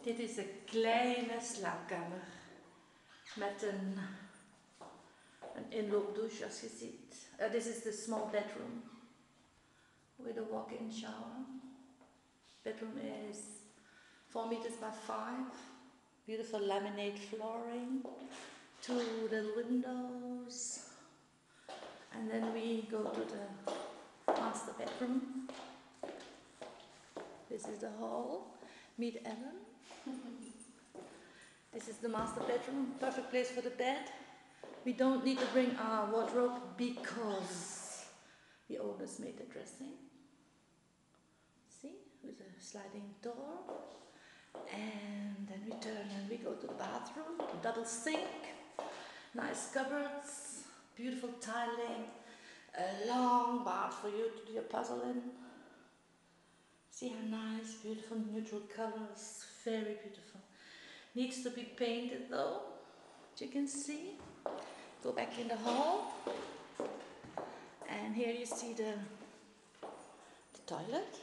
Dit is een kleine slaapkamer met een inloopdouche, als je ziet. This is the small bedroom with a walk-in shower. Bedroom is 4 meters by 5. Beautiful laminate flooring, 2 little windows, and then we go to the master bedroom. This is the hall. Meet Ellen. This is the master bedroom, perfect place for the bed. We don't need to bring our wardrobe because the owners made the dressing. See, with a sliding door. And then we turn and we go to the bathroom, double sink, nice cupboards, beautiful tiling, a long bath for you to do your puzzle in. See how nice, beautiful neutral colors, very beautiful. Needs to be painted though, as you can see. Go back in the hall, and here you see the toilet.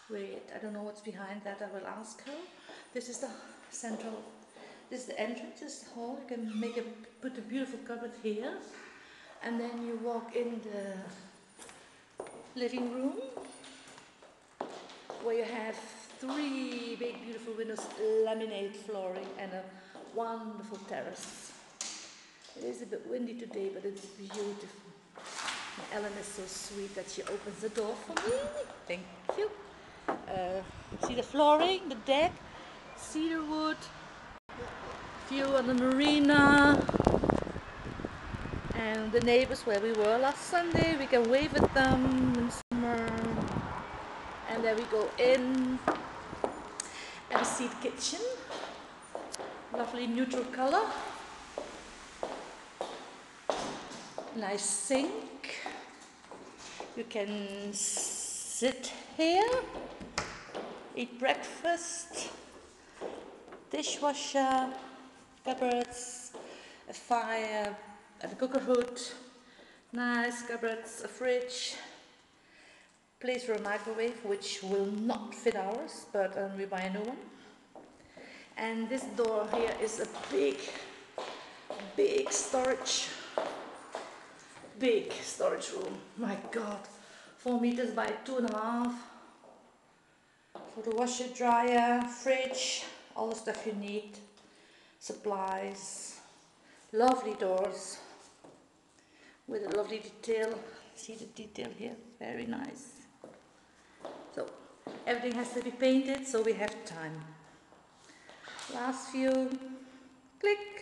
Wait, I don't know what's behind that, I will ask her. This is the central, this is the entrance, this is the hall. You can put a beautiful cupboard here, and then you walk in the living room, where you have 3 big beautiful windows, laminate flooring, and a wonderful terrace. It is a bit windy today, but it's beautiful. And Ellen is so sweet that she opens the door for me. Thank you. See the flooring, the deck, cedar wood, view on the marina, and the neighbors where we were last Sunday. We can wave at them in summer. And then we go in and we see the kitchen. Lovely neutral color. Nice sink. You can sit here, eat breakfast, dishwasher, cupboards, a fire, and a cooker hood, nice cupboards, a fridge, place for a microwave, which will not fit ours, but we buy a new one. And this door here is a big storage room. My God, 4 meters by 2.5 for the washer, dryer, fridge, all the stuff you need, supplies. Lovely doors with a lovely detail. See the detail here, very nice. So everything has to be painted, so we have time. Last view, click.